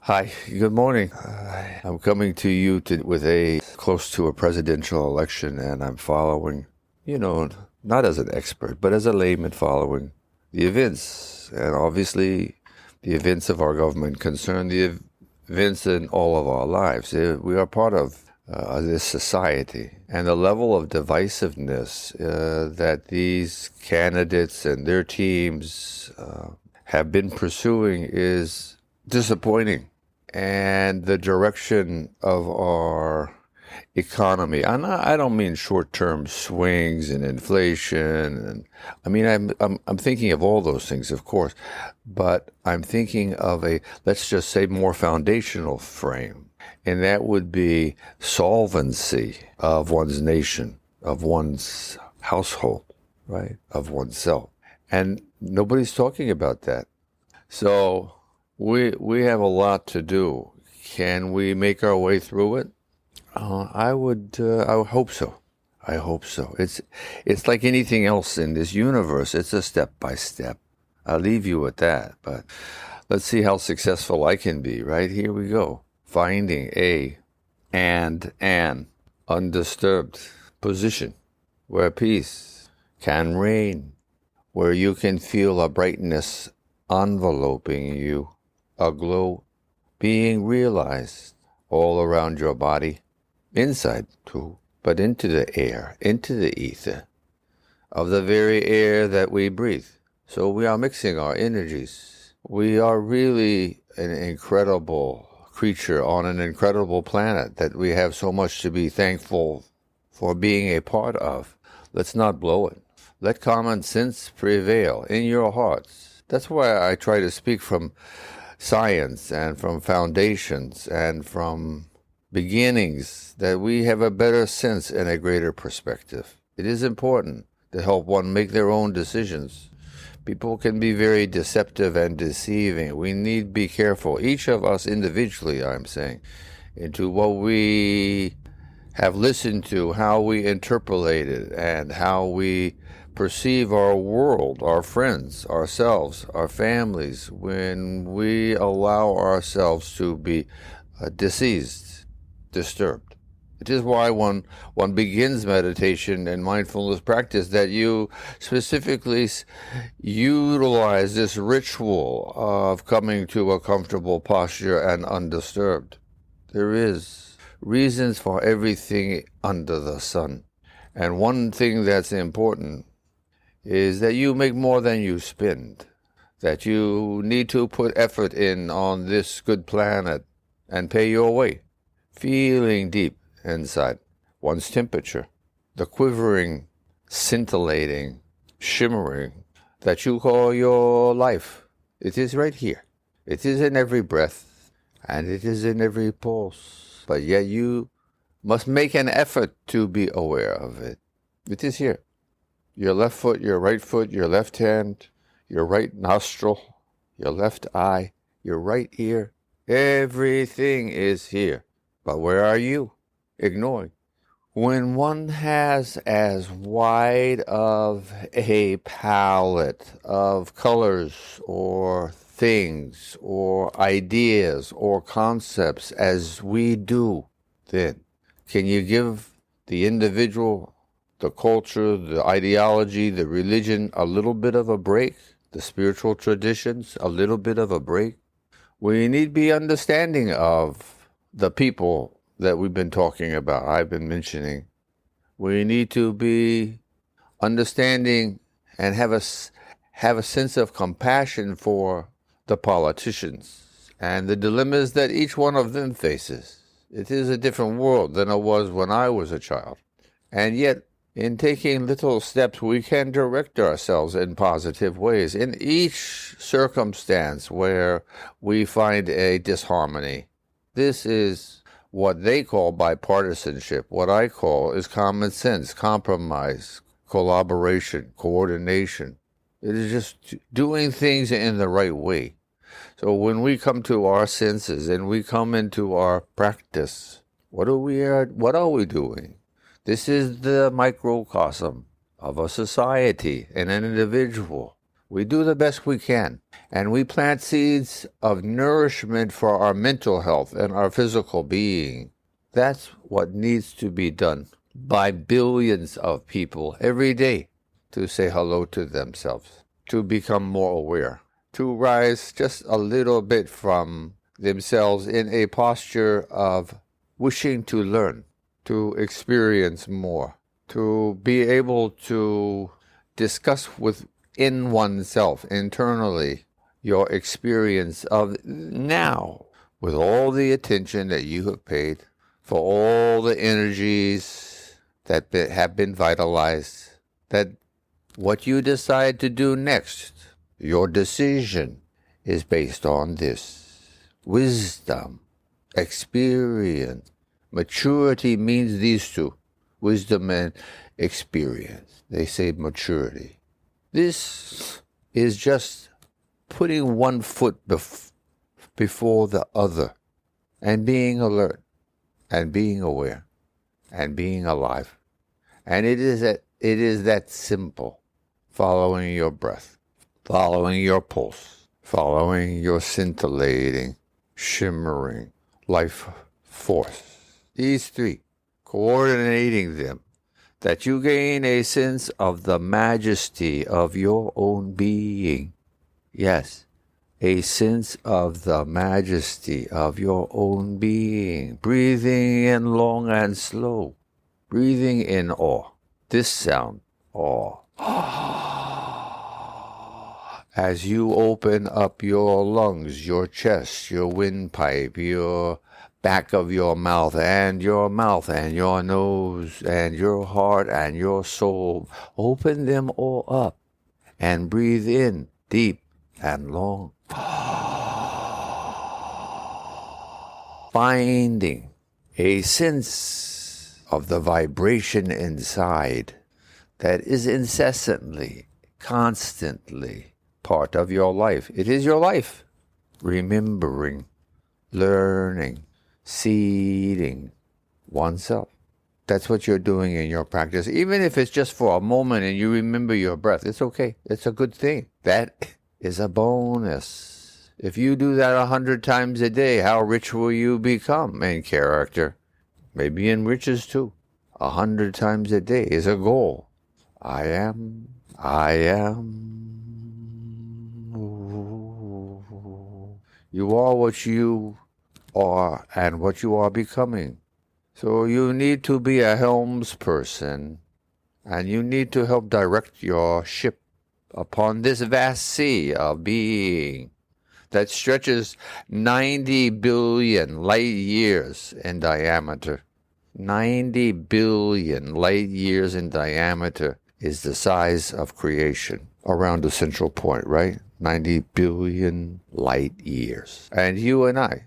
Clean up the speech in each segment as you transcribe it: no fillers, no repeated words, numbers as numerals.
Hi, good morning. I'm coming to you with a close to a presidential election, and I'm following, you know, not as an expert, but as a layman following the events. And obviously, the events of our government concern the events in all of our lives. We are part of this society. And the level of divisiveness that these candidates and their teams have been pursuing is disappointing. And the direction of our economy, and I don't mean short-term swings and inflation, and I mean I'm thinking of all those things, of course, but I'm thinking of a, let's just say, more foundational frame, and that would be solvency of one's nation, of one's household, right, of oneself, and nobody's talking about that. So we have a lot to do. Can we make our way through it? I would hope so. I hope so. It's like anything else in this universe. It's a step by step. I'll leave you with that. But let's see how successful I can be. Right, here we go. Finding an undisturbed position where peace can reign, where you can feel a brightness enveloping you, a glow being realized all around your body, inside too, but into the air, into the ether of the very air that we breathe. So we are mixing our energies. We are really an incredible creature on an incredible planet that we have so much to be thankful for being a part of. Let's not blow it. Let common sense prevail in your hearts. That's why I try to speak from science and from foundations and from beginnings, that we have a better sense and a greater perspective. It is important to help one make their own decisions. People can be very deceptive and deceiving. We need to be careful, each of us individually, I'm saying, into what we have listened to, how we interpolate it, and how we perceive our world, our friends, ourselves, our families, when we allow ourselves to be diseased, disturbed. It is why one begins meditation and mindfulness practice, that you specifically utilize this ritual of coming to a comfortable posture and undisturbed. There is reasons for everything under the sun. And one thing that's important is that you make more than you spend, that you need to put effort in on this good planet and pay your way, feeling deep inside one's temperature, the quivering, scintillating, shimmering that you call your life. It is right here. It is in every breath, and it is in every pulse, but yet you must make an effort to be aware of it. It is here. Your left foot, your right foot, your left hand, your right nostril, your left eye, your right ear. Everything is here. But where are you? Ignoring. When one has as wide of a palette of colors or things or ideas or concepts as we do, then can you give the individual, the culture, the ideology, the religion, a little bit of a break? The spiritual traditions, a little bit of a break? We need to be understanding of the people that we've been talking about, I've been mentioning. We need to be understanding and have a sense of compassion for the politicians and the dilemmas that each one of them faces. It is a different world than it was when I was a child. And yet, in taking little steps, we can direct ourselves in positive ways in each circumstance where we find a disharmony. This is what they call bipartisanship. What I call is common sense, compromise, collaboration, coordination. It is just doing things in the right way. So when we come to our senses and we come into our practice, what are we doing? This is the microcosm of a society and an individual. We do the best we can. And we plant seeds of nourishment for our mental health and our physical being. That's what needs to be done by billions of people every day, to say hello to themselves, to become more aware, to rise just a little bit from themselves in a posture of wishing to learn, to experience more, to be able to discuss within oneself internally your experience of now, with all the attention that you have paid, for all the energies that have been vitalized, that what you decide to do next, your decision, is based on this. Wisdom, experience. Maturity means these two, wisdom and experience. They say maturity. This is just putting one foot before the other, and being alert, and being aware, and being alive. And it is that simple. Following your breath, following your pulse, following your scintillating, shimmering life force. These three, coordinating them, that you gain a sense of the majesty of your own being. Yes, a sense of the majesty of your own being. Breathing in long and slow. Breathing in awe. This sound, awe. As you open up your lungs, your chest, your windpipe, your back of your mouth and your nose and your heart and your soul, open them all up and breathe in deep and long. Finding a sense of the vibration inside that is incessantly, constantly part of your life. It is your life. Remembering, learning, seeding oneself. That's what you're doing in your practice. Even if it's just for a moment and you remember your breath, it's okay. It's a good thing. That is a bonus. If you do that 100 times a day, how rich will you become in character? Maybe in riches too. 100 times a day is a goal. I am. You are what you are and what you are becoming. So you need to be a helmsperson, and you need to help direct your ship upon this vast sea of being that stretches 90 billion light years in diameter. 90 billion light years in diameter is the size of creation around the central point, right? 90 billion light years. And you and I,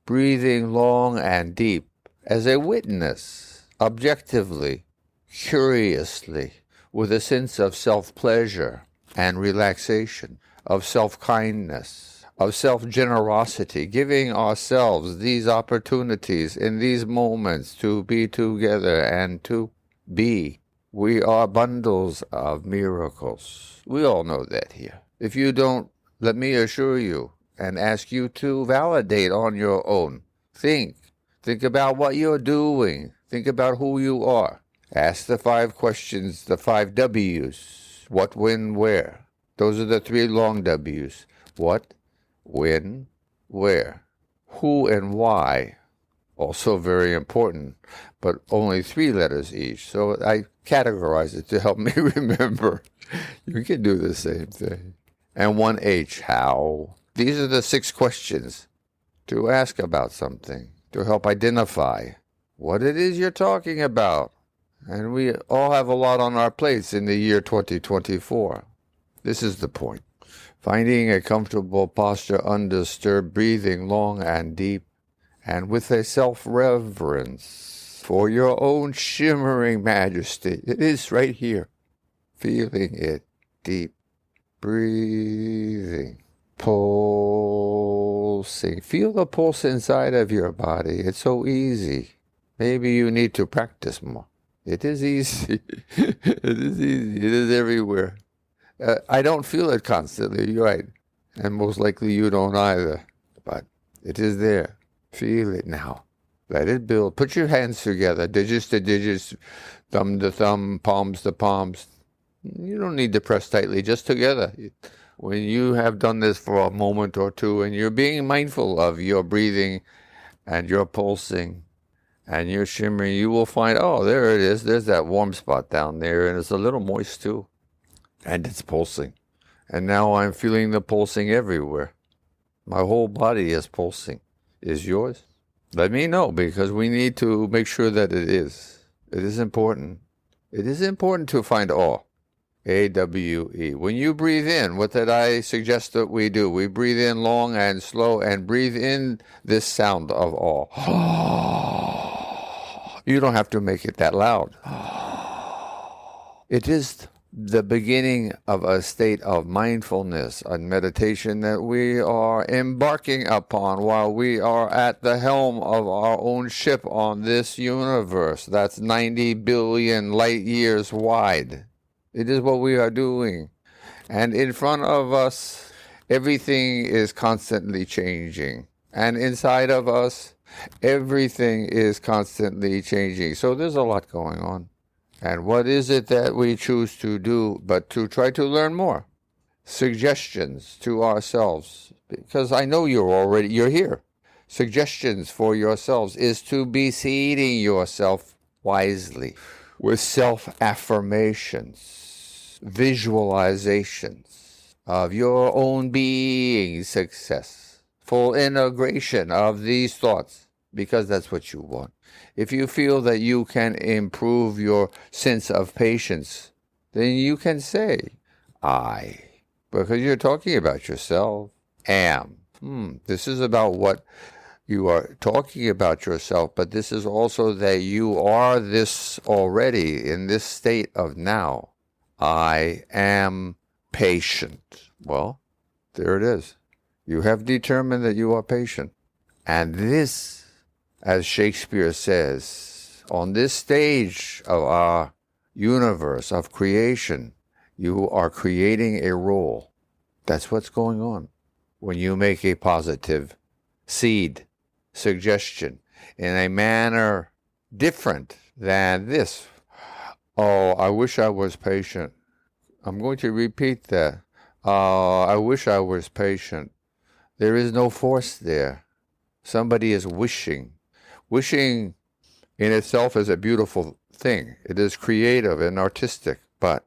breathing long and deep as a witness, objectively, curiously, with a sense of self-pleasure and relaxation, of self-kindness, of self-generosity, giving ourselves these opportunities in these moments to be together and to be. We are bundles of miracles. We all know that here. If you don't, let me assure you and ask you to validate on your own. Think about what you're doing. Think about who you are. Ask the 5 questions, the 5 W's. What, when, where. Those are the 3 long W's. What, when, where. Who and why. Also very important, but only 3 letters each. So I categorize it to help me remember. You can do the same thing. And 1 H, how. These are the 6 questions to ask about something, to help identify what it is you're talking about. And we all have a lot on our plates in the year 2024. This is the point. Finding a comfortable posture, undisturbed, breathing long and deep, and with a self-reverence for your own shimmering majesty. It is right here. Feeling it deep. Breathing. Pulsing. Feel the pulse inside of your body. It's so easy. Maybe you need to practice more. It is easy. It is easy. It is everywhere. I don't feel it constantly, you're right. And most likely you don't either. But it is there. Feel it now. Let it build. Put your hands together, digits to digits, thumb to thumb, palms to palms. You don't need to press tightly, just together. When you have done this for a moment or two and you're being mindful of your breathing and your pulsing and your shimmering, you will find, oh, there it is. There's that warm spot down there, and it's a little moist too. And it's pulsing. And now I'm feeling the pulsing everywhere. My whole body is pulsing. Is yours? Let me know, because we need to make sure that it is. It is important. It is important to find awe. A-W-E. When you breathe in, what did I suggest that we do? We breathe in long and slow and breathe in this sound of awe. You don't have to make it that loud. It is the beginning of a state of mindfulness and meditation that we are embarking upon while we are at the helm of our own ship on this universe that's 90 billion light years wide. It is what we are doing. And in front of us, everything is constantly changing. And inside of us, everything is constantly changing. So there's a lot going on. And what is it that we choose to do but to try to learn more? Suggestions to ourselves, because I know you're here. Suggestions for yourselves is to be seeding yourself wisely with self-affirmations, visualizations of your own being success, full integration of these thoughts, because that's what you want. If you feel that you can improve your sense of patience, then you can say, I, because you're talking about yourself, am. This is about what you are talking about yourself, but this is also that you are this already in this state of now. I am patient. Well, there it is. You have determined that you are patient. And this, as Shakespeare says, on this stage of our universe of creation, you are creating a role. That's what's going on when you make a positive seed suggestion in a manner different than this. Oh, I wish I was patient. I'm going to repeat that. I wish I was patient. There is no force there. Somebody is wishing. Wishing in itself is a beautiful thing. It is creative and artistic. But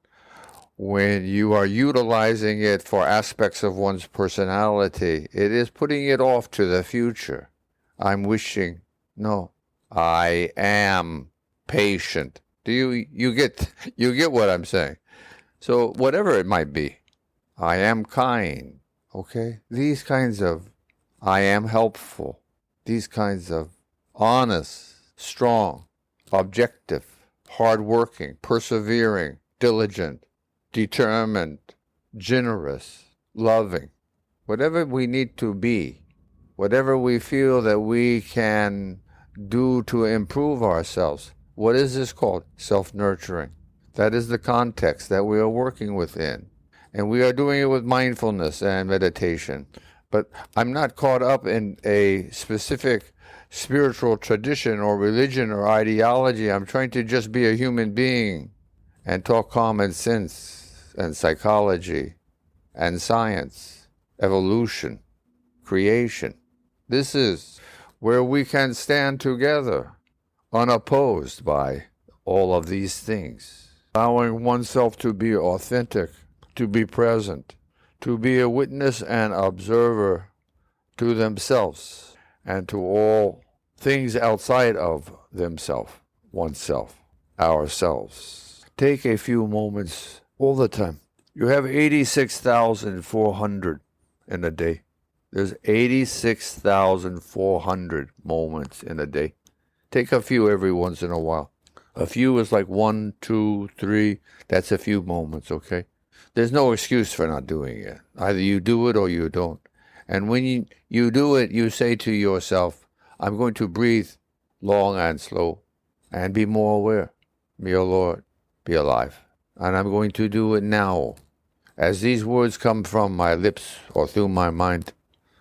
when you are utilizing it for aspects of one's personality, it is putting it off to the future. I'm wishing. No, I am patient. Do you get what I'm saying? So whatever it might be, I am kind. Okay, these kinds of I am helpful. These kinds of honest, strong, objective, hardworking, persevering, diligent, determined, generous, loving, whatever we need to be. Whatever we feel that we can do to improve ourselves. What is this called? Self-nurturing. That is the context that we are working within. And we are doing it with mindfulness and meditation. But I'm not caught up in a specific spiritual tradition or religion or ideology. I'm trying to just be a human being and talk common sense and psychology and science, evolution, creation. This is where we can stand together, unopposed by all of these things. Allowing oneself to be authentic, to be present, to be a witness and observer to themselves and to all things outside of themselves, oneself, ourselves. Take a few moments all the time. You have 86,400 in a day. There's 86,400 moments in a day. Take a few every once in a while. A few is like 1, 2, 3. That's a few moments, okay? There's no excuse for not doing it. Either you do it or you don't. And when you do it, you say to yourself, I'm going to breathe long and slow and be more aware. Be a Lord, be alive. And I'm going to do it now. As these words come from my lips or through my mind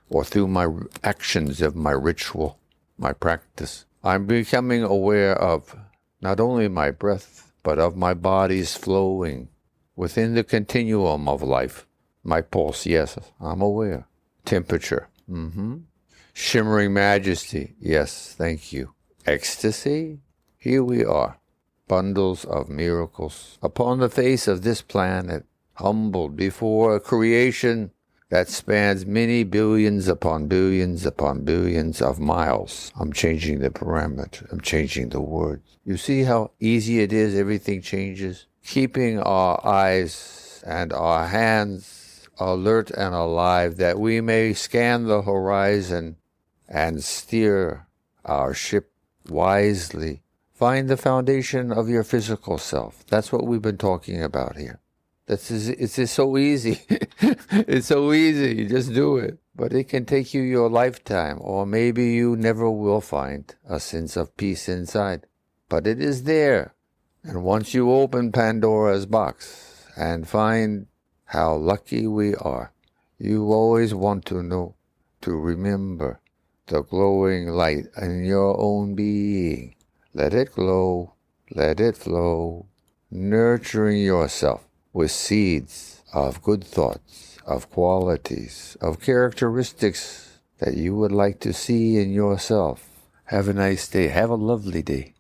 or through my actions of my ritual, my practice, I'm becoming aware of not only my breath, but of my body's flowing within the continuum of life. My pulse, yes, I'm aware. Temperature, shimmering majesty, yes, thank you. Ecstasy, here we are, bundles of miracles upon the face of this planet, humbled before a creation that spans many billions upon billions upon billions of miles. I'm changing the parameter. I'm changing the words. You see how easy it is? Everything changes. Keeping our eyes and our hands alert and alive that we may scan the horizon and steer our ship wisely. Find the foundation of your physical self. That's what we've been talking about here. It's just so easy. It's so easy. You just do it. But it can take you your lifetime, or maybe you never will find a sense of peace inside. But it is there. And once you open Pandora's box and find how lucky we are, you always want to know, to remember the glowing light in your own being. Let it glow, let it flow, nurturing yourself with seeds of good thoughts, of qualities, of characteristics that you would like to see in yourself. Have a nice day. Have a lovely day.